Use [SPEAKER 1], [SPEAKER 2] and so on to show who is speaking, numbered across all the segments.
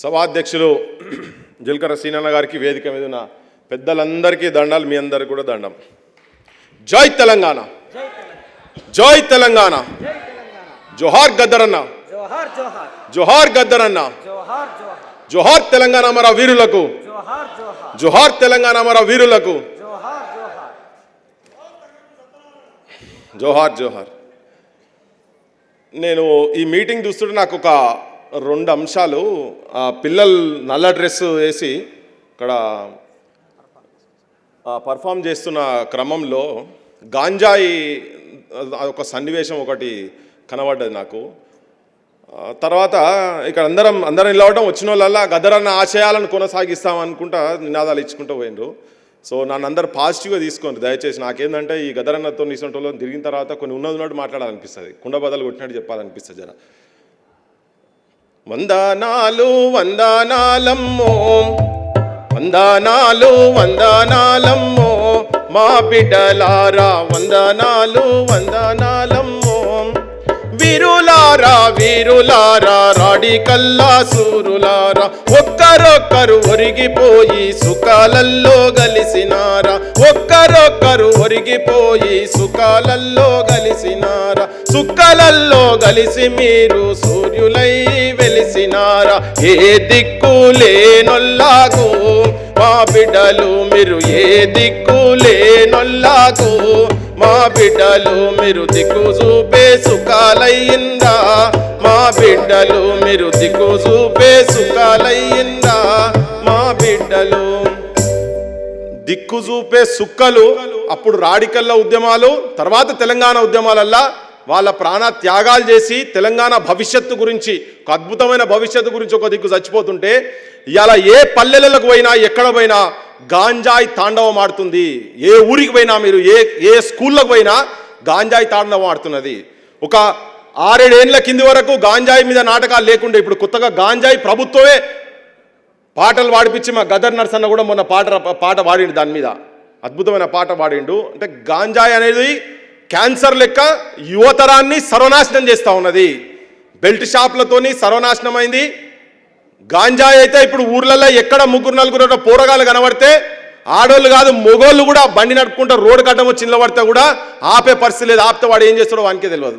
[SPEAKER 1] సభాధ్యక్షులు జల్కర సీనన్న గారికి వేదిక మీద ఉన్న పెద్దలందరికీ దండాలు, మీ అందరికీ కూడా దండం. జై తెలంగాణ, జై తెలంగాణ, జోహార్ గద్దరన్న, జోహార్ గద్దరన్న, జోహార్ తెలంగాణ మన వీరులకు, జోహార్ తెలంగాణ మన వీరులకు, జోహార్ జోహార్. నేను ఈ మీటింగ్ చూస్తుంటే నాకు ఒక 2 అంశాలు, పిల్లలు నల్ల డ్రెస్ వేసి ఇక్కడ పర్ఫామ్ చేస్తున్న క్రమంలో గాంజాయి ఒక సన్నివేశం ఒకటి కనబడ్డది నాకు. తర్వాత ఇక్కడ అందరం నిలవడం, వచ్చిన వాళ్ళల్లా గద్దరన్న ఆశయాలను కొనసాగిస్తామనుకుంటా నినాదాలు ఇచ్చుకుంటూ పోయినరు. సో నన్ను అందరు పాజిటివ్గా తీసుకోండి దయచేసి. నాకేంటంటే ఈ గద్దరన్నతో నిసంటోలో తిరిగిన తర్వాత కొన్ని ఉన్నట్టు మాట్లాడాలనిపిస్తుంది, కుండ బదలు కొట్టినట్టు చెప్పాలనిపిస్తుంది. జర వందనాలు వందనాలమ్మో, వందనాలు వందనాలమ్మో, మా బిడ్డలారా వందనాలు వందనాలమ్మో, వీరులారా వీరులారా రాడి కల్లా సూరులారా, ఒక్కరొక్కరు ఒరిగిపోయి సుఖాలల్లో గలిసినారా, ఒక్కరొక్కరు ఒరిగిపోయి సుఖాలల్లో గలిసినారా, సుఖాలల్లో గలిసి మీరు సూర్యులై వెలిసినారా, ఏ దిక్కు లేనొల్లాకు మా బిడ్డలు మీరు, ఏ దిక్కు లేనొల్లాకు మా బిడ్డలు మీరు, దిక్కు చూపే సుఖాలయ్యిందా మా బిడ్డలు మీరు, దిక్కు చూపే సుఖాలయ్యిందా మా బిడ్డలు. దిక్కు చూపే సుక్కలు అప్పుడు రాడికల్ల ఉద్యమాలు, తర్వాత తెలంగాణ ఉద్యమాలల్లా వాళ్ళ ప్రాణ త్యాగాలు చేసి తెలంగాణ భవిష్యత్తు గురించి, ఒక అద్భుతమైన భవిష్యత్తు గురించి ఒక దిక్కు చచ్చిపోతుంటే, ఇలా ఏ పల్లెలకు పోయినా ఎక్కడ పోయినా గాంజాయి తాండవం ఆడుతుంది. ఏ ఊరికి పోయినా మీరు, ఏ స్కూళ్ళకు పోయినా గాంజాయి తాండవం ఆడుతున్నది. ఒక 6-7 ఏళ్ళ కింది వరకు గాంజాయి మీద నాటకాలు లేకుండే, ఇప్పుడు కొత్తగా గాంజాయి ప్రభుత్వమే పాటలు పాడిపించి, మా గదర్ నర్సన్న కూడా మొన్న పాట పాడిండు, దాని మీద అద్భుతమైన పాట పాడిండు. అంటే గాంజాయి అనేది క్యాన్సర్ లెక్క యువతరాన్ని సర్వనాశనం చేస్తూ ఉన్నది. బెల్ట్ షాప్లతోని సర్వనాశనం అయింది. గాంజాయి అయితే ఇప్పుడు ఊర్లలో ఎక్కడ 3-4 పోరగాళ్ళు కనబడితే, ఆడోళ్ళు కాదు మొగోళ్ళు కూడా బండి నడుపుకుంటూ రోడ్డు కట్టం వచ్చి నిలబడితే కూడా ఆపే పరిస్థితి లేదు. ఆపితే వాడు ఏం చేస్తాడో వానికే తెలియదు.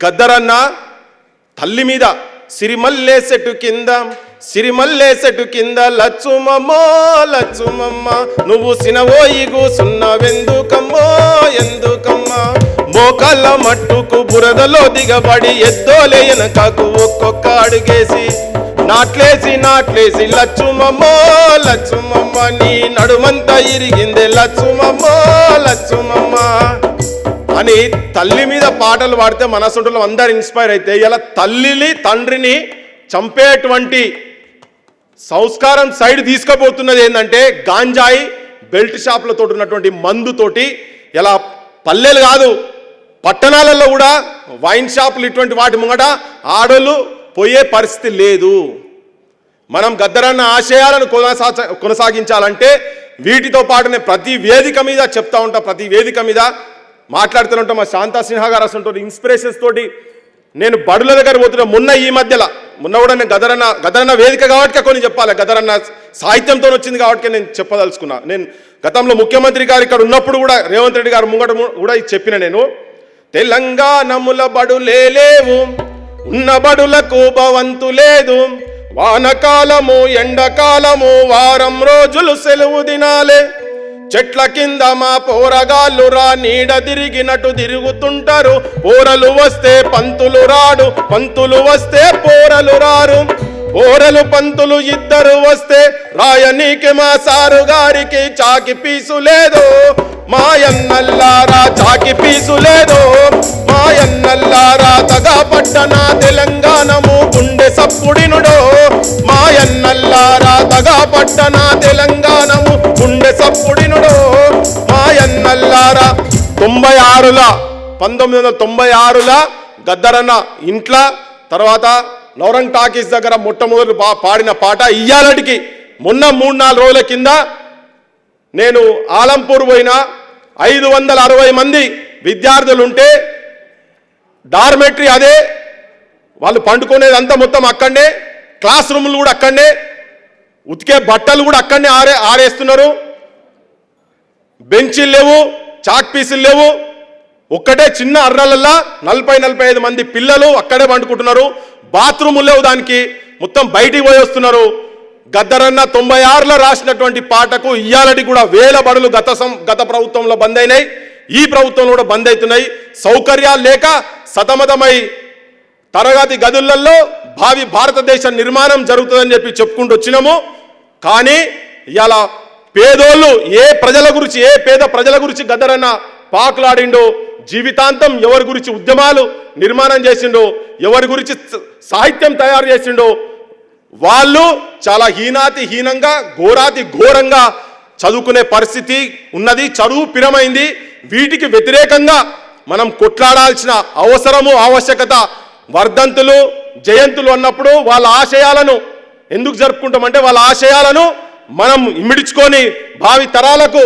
[SPEAKER 1] గద్దరన్న తల్లి మీద సిరిమల్లే చెట్టు కింద, సిరిమల్లే చెట్టు కింద లచ్చుమమ్మో లచ్చుమమ్మ, నువ్వు సినవోయి కూసున్నవెందుకమ్మో ఎందుకమ్మా, మోకాళ్ళ మట్టుకు బురదలో దిగబడి ఎద్దోలే వెనకకు ఒక్కొక్క అడుగేసి, నాట్లేసి నాట్లేసి లచ్చుమమ్మో లచ్చుమమ్మ, నీ నడుమంతా ఇరిగిందే లచ్చుమమ్మో లచ్చుమమ్మ అని తల్లి మీద పాటలు పాడితే మనసుంటలో అందరు ఇన్స్పైర్ అయితే, ఇలా తల్లిని తండ్రిని చంపేటువంటి సంస్కారం సైడ్ తీసుకుపోతున్నది ఏంటంటే గాంజాయి, బెల్ట్ షాప్లతో ఉన్నటువంటి మందుతోటి. ఇలా పల్లెలు కాదు పట్టణాలలో కూడా వైన్ షాపులు ఇటువంటి వాటి ముంగట ఆడోళ్ళు పోయే పరిస్థితి లేదు. మనం గద్దరన్న ఆశయాలను కొనసాగించాలంటే వీటితో పాటునే ప్రతి వేదిక మీద చెప్తా ఉంటా, ప్రతి వేదిక మీద మాట్లాడుతూనే మా శాంతా సిన్హా గారు అసలు ఇన్స్పిరేషన్స్ తోటి నేను బడుల దగ్గర పోతున్నా. మొన్న కూడా నేను గదరన్న వేదిక కాబట్టి కొన్ని చెప్పాలి, గదరన్న సాహిత్యంతో వచ్చింది కాబట్టి నేను చెప్పదలుచుకున్నా. నేను గతంలో ముఖ్యమంత్రి గారు ఇక్కడ ఉన్నప్పుడు కూడా రేవంత్ రెడ్డి గారు ముంగట కూడా చెప్పిన, నేను తెలంగాణముల బడులేవు ఉన్న బడులకు భవంతు లేదు, వానకాలము ఎండకాలము వారం రోజులు సెలవు దినాలే, చెట్ల కింద మా పోరగాళ్ళు రా నీడ తిరిగినట్టు తిరుగుతుంటారు, పోరలు వస్తే పంతులు రాడు, పంతులు వస్తే పోరలు రారు, పోరలు పంతులు ఇద్దరు వస్తే రాయనీకి మా సారు గారికి చాకి పీసు లేదు, మాయన్నల్లారా చాకి పీసు లేదు, మాయన్నల్లారా తగా పట్టణ తెలంగాణము గుండె సప్పుడినుడో, మాయన్నల్లారా తగా పట్టణ తెలంగాణము గుండె సప్పుడినుడో, మాయన్నల్లారా. 1996 గద్దరన్న ఇంట్ల తర్వాత నవరంగ్ టాకీస్ దగ్గర మొట్టమొదటి పాడిన పాట ఇయ్యాలటికి మొన్న 3-4 రోజుల కింద నేను ఆలంపూర్ పోయినా 560 మంది విద్యార్థులుంటే డార్మెటరీ అదే వాళ్ళు పండుకునేది అంతా మొత్తం అక్కడనే, క్లాస్ రూములు కూడా అక్కడనే, ఉతికే బట్టలు కూడా అక్కడనే ఆరేస్తున్నారు, బెంచీలు లేవు, చాక్ పీసులు లేవు, ఒక్కటే చిన్న అర్రలల్లా 40-45 మంది పిల్లలు అక్కడే పండుకుంటున్నారు, బాత్రూములు లేవు, దానికి మొత్తం బయటికి పోయి వస్తున్నారు. గద్దరన్న 96లో రాసినటువంటి పాటకు ఇయ్యాలటి కూడా వేల బడులు గత ప్రభుత్వంలో బంద్ అయినాయి, ఈ ప్రభుత్వంలో కూడా బంద్ అవుతున్నాయి. సౌకర్యాలు లేక సతమతమై తరగతి గదులలో భావి భారతదేశ నిర్మాణం జరుగుతుందని చెప్పి చెప్పుకుంటూ వచ్చినాము. కానీ ఇలా పేదోళ్ళు ఏ పేద ప్రజల గురించి గద్దరన్న పాకులాడిండో, జీవితాంతం ఎవరి గురించి ఉద్యమాలు నిర్మాణం చేసిండో, ఎవరి గురించి సాహిత్యం తయారు చేసిండో, వాళ్ళు చాలా హీనంగా ఘోరాతి ఘోరంగా చదువుకునే పరిస్థితి ఉన్నది. చదువు పిరమైంది. వీటికి వ్యతిరేకంగా మనం కొట్లాడాల్సిన అవసరము ఆవశ్యకత. వర్ధంతులు జయంతులు అన్నప్పుడు వాళ్ళ ఆశయాలను ఎందుకు జరుపుకుంటామంటే, వాళ్ళ ఆశయాలను మనం ఇమిడించుకొని భావి తరాలకు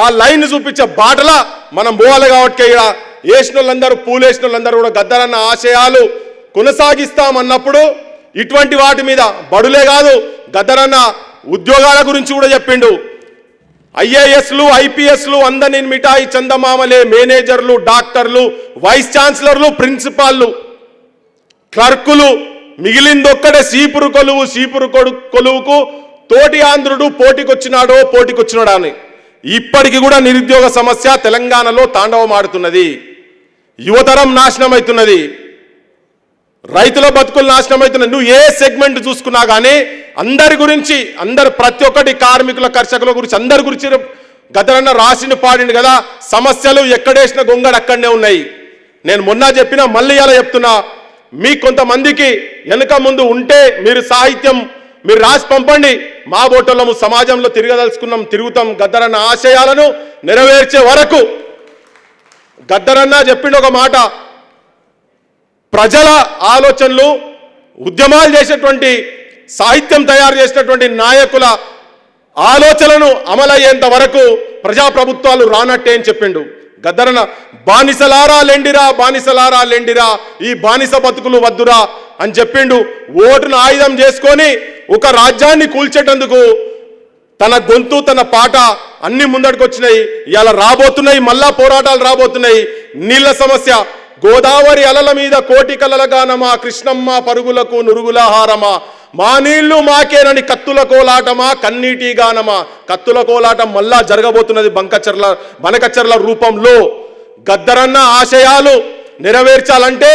[SPEAKER 1] ఆ లైన్ చూపించే బాటలా మనం పోవాలి. కాబట్టి ఇక్కడ వేసిన వాళ్ళందరూ, పూలేసిన వాళ్ళందరూ కూడా గద్దరన్న ఆశయాలు కొనసాగిస్తామన్నప్పుడు ఇటువంటి వాటి మీద బడులే కాదు, గద్దరన్న ఉద్యోగాల గురించి కూడా చెప్పిండు. ఐఏఎస్లు ఐపీఎస్లు అందరిని మిఠాయి చందమామలే, మేనేజర్లు, డాక్టర్లు, వైస్ ఛాన్సలర్లు, ప్రిన్సిపాల్లు, క్లర్కులు, మిగిలిందొక్కడే సీపురు కొలువుకు తోటి ఆంధ్రుడు పోటీకొచ్చినాడా అని. ఇప్పటికి కూడా నిరుద్యోగ సమస్య తెలంగాణలో తాండవమాడుతున్నది. యువతరం నాశనం అవుతున్నది, రైతుల బతుకులు నాశనం అవుతున్నాయి. నువ్వు ఏ సెగ్మెంట్ చూసుకున్నా కానీ ప్రతి ఒక్కటి కార్మికుల, కర్షకుల గురించి అందరి గురించి గద్దరన్న రాసిన పాడిండు కదా. సమస్యలు ఎక్కడేసిన గొంగడు అక్కడనే ఉన్నాయి. నేను మొన్న చెప్పినా, మళ్ళీ ఇలా చెప్తున్నా, మీ కొంతమందికి వెనుక ముందు ఉంటే మీరు సాహిత్యం మీరు రాసి పంపండి. మా బోటోళ్ళము సమాజంలో తిరుగుతాం. గద్దరన్న ఆశయాలను నెరవేర్చే వరకు. గద్దరన్న చెప్పిండు ఒక మాట, ప్రజల ఆలోచనలు, ఉద్యమాలు చేసేటువంటి, సాహిత్యం తయారు చేసినటువంటి నాయకుల ఆలోచనలను అమలయ్యేంత వరకు ప్రజాప్రభుత్వాలు రానట్టే అని చెప్పిండు గద్దరన్న. బానిసలారా లెండిరా, ఈ బానిస బతుకులు వద్దురా అని చెప్పిండు. ఓటును ఆయుధం చేసుకొని ఒక రాజ్యాన్ని కూల్చేటందుకు తన గొంతు, తన పాట అన్ని ముందడికి వచ్చినాయి. ఇలా రాబోతున్నాయి, మళ్ళా పోరాటాలు రాబోతున్నాయి. నీళ్ల సమస్య, గోదావరి అలల మీద కోటి కలల గానమా, కృష్ణమ్మ పరుగులకు నురుగులాహారమా, మా నీళ్లు మాకేనని కత్తుల కోలాటమా, కన్నీటి గానమా. కత్తుల కోలాటం మళ్ళా జరగబోతున్నది బనకచర్ల రూపంలో. గద్దరన్న ఆశయాలు నెరవేర్చాలంటే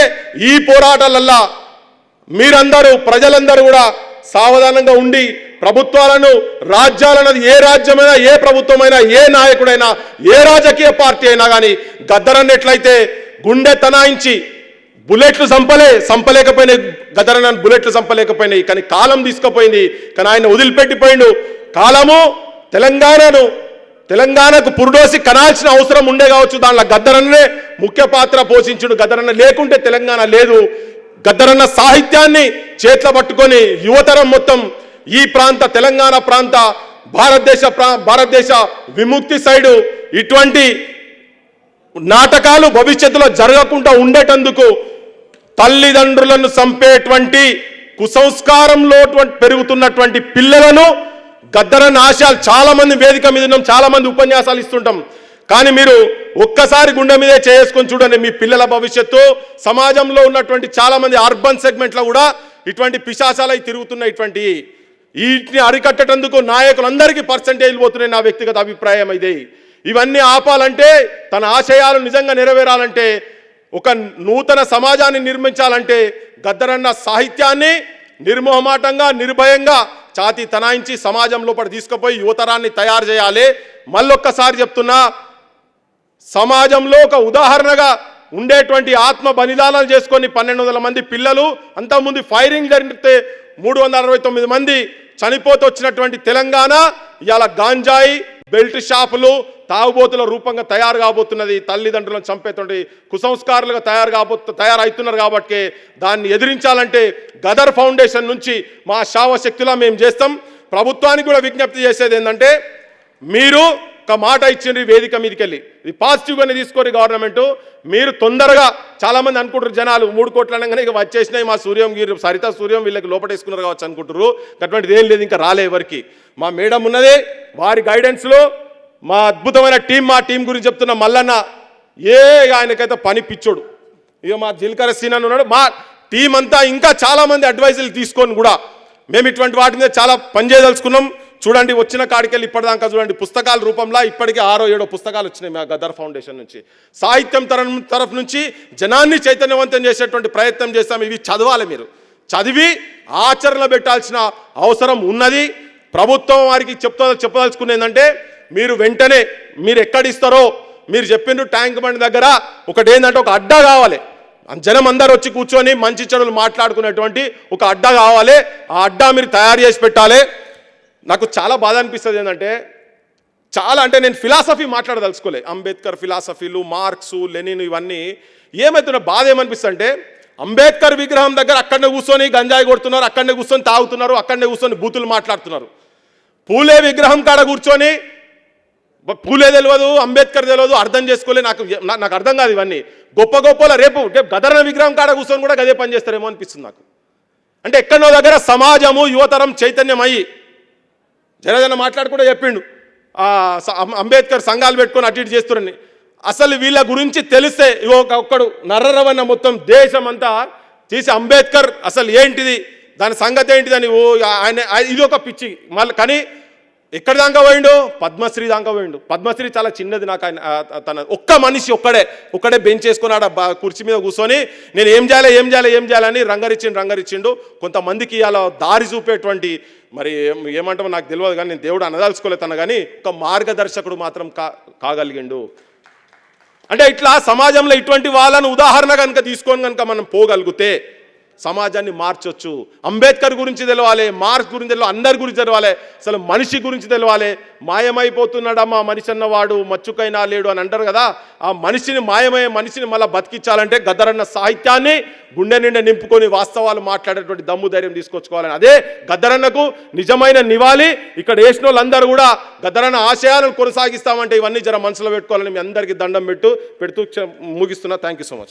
[SPEAKER 1] ఈ పోరాటాలల్లా మీరందరూ, ప్రజలందరూ కూడా సావధానంగా ఉండి ప్రభుత్వాలను, రాజ్యాలన్నది ఏ రాజ్యమైనా, ఏ ప్రభుత్వమైనా, ఏ నాయకుడైనా, ఏ రాజకీయ పార్టీ అయినా కానీ గద్దరన్న ఎట్లయితే గుండె తనాయించి బుల్లెట్లు సంపలేకపోయినాయి, గద్దరన్న బుల్లెట్లు సంపలేకపోయినాయి, కానీ కాలం తీసుకుపోయింది. కానీ ఆయన వదిలిపెట్టిపోయిండు. కాలము తెలంగాణకు పురుడోసి కనాల్సిన అవసరం ఉండే కావచ్చు, దాంట్లో గద్దరన్నే ముఖ్య పాత్ర పోషించుడు. గద్దరన్న లేకుంటే తెలంగాణ లేదు. గద్దరన్న సాహిత్యాన్ని చేతిలో పట్టుకొని యువతరం మొత్తం ఈ ప్రాంత, తెలంగాణ ప్రాంత, భారతదేశ విముక్తి సైడు ఇటువంటి నాటకాలు భవిష్యత్తులో జరగకుండా ఉండేటందుకు తల్లిదండ్రులను చంపేటువంటి కుసంస్కారంలో పెరుగుతున్నటువంటి పిల్లలను గద్దరన్న ఆశయాలు, చాలా మంది వేదిక మీద ఉన్నాం, చాలా మంది ఉపన్యాసాలు ఇస్తుంటాం. కానీ మీరు ఒక్కసారి గుండె మీదే చేసుకొని చూడండి, మీ పిల్లల భవిష్యత్తు. సమాజంలో ఉన్నటువంటి చాలా మంది అర్బన్ సెగ్మెంట్లో కూడా ఇటువంటి పిశాచాలై తిరుగుతున్నాయి. వీటిని అరికట్టేందుకు నాయకులందరికీ పర్సెంటేజ్లు పోతున్నాయి. నా వ్యక్తిగత అభిప్రాయం ఇది. ఇవన్నీ ఆపాలంటే, తన ఆశయాలు నిజంగా నెరవేరాలంటే, ఒక నూతన సమాజాన్ని నిర్మించాలంటే గద్దరన్న సాహిత్యాన్ని నిర్మోహమాటంగా, నిర్భయంగా ఛాతీ తనాయించి సమాజం లోపల తీసుకుపోయి యువతరాన్ని తయారు చేయాలి. మళ్ళొక్కసారి చెప్తున్నా, సమాజంలో ఒక ఉదాహరణగా ఉండేటువంటి ఆత్మ బలిదానాలు చేసుకొని 1200 మంది పిల్లలు, అంతకుముందు ఫైరింగ్ జరిగితే 369 మంది చనిపోతూ వచ్చినటువంటి తెలంగాణ ఇవాళ గాంజాయి, బెల్ట్ షాపులు, తాగుబోతుల రూపంగా తయారు కాబోతున్నది. తల్లిదండ్రులను చంపేటువంటి కుసంస్కారులుగా తయారవుతున్నారు. కాబట్టి దాన్ని ఎదిరించాలంటే గదర్ ఫౌండేషన్ నుంచి మా శావశక్తిలా మేము చేస్తాం. ప్రభుత్వానికి కూడా విజ్ఞప్తి చేసేది ఏంటంటే, మీరు ఒక మాట ఇచ్చిండ్రు ఈ వేదిక మీదకి వెళ్ళి. ఇది పాజిటివ్గానే తీసుకోరు గవర్నమెంట్. మీరు తొందరగా చాలామంది అనుకుంటారు జనాలు 3 కోట్లు అనగానే ఇక వచ్చేసినాయి మా సూర్యం గీరు సరిత సూర్యం వీళ్ళకి లోపటేసుకున్నారు కావచ్చు అనుకుంటారు. అటువంటిది ఏం లేదు, ఇంకా రాలే ఎవరికి. మా మేడం ఉన్నదే, వారి గైడెన్స్లో మా అద్భుతమైన మా టీం గురించి చెప్తున్న మల్లన్న ఆయనకైతే పని పిచ్చోడు. ఇక మా జిల్కర సీన్ అని ఉన్నాడు. మా టీం అంతా ఇంకా చాలామంది అడ్వైజులు తీసుకొని కూడా మేము ఇటువంటి వాటి మీద చాలా పనిచేయదలుచుకున్నాం. చూడండి, వచ్చిన కాడికెళ్ళి ఇప్పటిదాకా చూడండి పుస్తకాల రూపంలో ఇప్పటికీ 6-7 పుస్తకాలు వచ్చినాయి మా గదర్ ఫౌండేషన్ నుంచి. సాహిత్యం తరఫు నుంచి జనాన్ని చైతన్యవంతం చేసేటువంటి ప్రయత్నం చేస్తాం. ఇవి చదవాలి, మీరు చదివి ఆచరణలో పెట్టాల్సిన అవసరం ఉన్నది. ప్రభుత్వం వారికి చెప్పదలుచుకునేది ఏంటంటే మీరు వెంటనే మీరు ఎక్కడిస్తారో మీరు చెప్పిండ్రు ట్యాంక్ బండ్ దగ్గర ఒకటి ఏంటంటే ఒక అడ్డా కావాలి. జనం అందరు వచ్చి కూర్చొని మంచి చెడులు మాట్లాడుకునేటువంటి ఒక అడ్డా కావాలి. ఆ అడ్డా మీరు తయారు చేసి పెట్టాలి. నాకు చాలా బాధ అనిపిస్తుంది ఏంటంటే అంటే నేను ఫిలాసఫీ మాట్లాడదలుచుకోలే. అంబేద్కర్ ఫిలాసఫీలు, మార్క్సు, లెనిన్ ఇవన్నీ ఏమవుతున్నా బాధ ఏమనిపిస్తుంది అంటే అంబేద్కర్ విగ్రహం దగ్గర అక్కడనే కూర్చొని గంజాయి కొడుతున్నారు, అక్కడనే కూర్చొని తాగుతున్నారు, అక్కడనే కూర్చొని బూతులు మాట్లాడుతున్నారు. పూలే విగ్రహం కాడ కూర్చొని పూలే తెలియదు, అంబేద్కర్ తెలియదు, అర్థం చేసుకోలే. నాకు అర్థం కాదు ఇవన్నీ. గొప్పల రేపు గదరన విగ్రహం కాడ కూర్చొని కూడా గదే పని చేస్తారేమో అనిపిస్తుంది నాకు. అంటే ఎక్కడో దగ్గర సమాజము యువతరం చైతన్యం అయ్యి జనజన మాట్లాడుకుంటూ చెప్పిండు అంబేద్కర్ సంఘాలు పెట్టుకొని అటు ఇటు చేస్తున్నారని. అసలు వీళ్ళ గురించి తెలిస్తే ఒక్కడు నర్రవన్న మొత్తం దేశం అంతా తీసి అంబేద్కర్ అసలు ఏంటిది, దాని సంగతి ఏంటిదని ఆయన ఇది ఒక పిచ్చి. మళ్ళీ కానీ ఎక్కడి దాకా పోయిండు, పద్మశ్రీ దాకా పోయిండు. పద్మశ్రీ చాలా చిన్నది. నాకు ఆయన తన ఒక్క మనిషి ఒక్కడే బెంచ్ చేసుకున్నాడు కుర్చీ మీద కూర్చొని నేను ఏం చేయాలని రంగరిచ్చిండు. కొంతమందికి అలా దారి చూపేటువంటి మరి ఏమంటామో నాకు తెలియదు కానీ నేను దేవుడు అనదలుచుకోలేదు తన, కానీ ఒక మార్గదర్శకుడు మాత్రం కాగలిగిండు. అంటే ఇట్లా సమాజంలో ఇటువంటి వాళ్ళను ఉదాహరణ కనుక తీసుకొని కనుక మనం పోగలిగితే సమాజాన్ని మార్చొచ్చు. అంబేద్కర్ గురించి తెలవాలి, మార్క్స్ గురించి తెలవాలి, అందరి గురించి తెలవాలి, అసలు మనిషి గురించి తెలవాలి. మాయమైపోతున్నాడమ్మా మనిషి అన్నవాడు మచ్చుకైనా లేడు అని అంటారు కదా. ఆ మనిషిని మాయమయ్యే మనిషిని మళ్ళీ బతికించాలంటే గద్దరన్న సాహిత్యాన్ని గుండె నిండా నింపుకొని వాస్తవాలు మాట్లాడేటువంటి దమ్ము ధైర్యం తీసుకొచ్చుకోవాలని అదే గద్దరన్నకు నిజమైన నివాళి. ఇక్కడ వేసిన వాళ్ళందరూ కూడా గద్దరన్న ఆశయాలను కొనసాగిస్తామంటే ఇవన్నీ జర మనసులో పెట్టుకోవాలని మీ అందరికీ దండం పెడుతూ ముగిస్తున్నా. Thank you so much.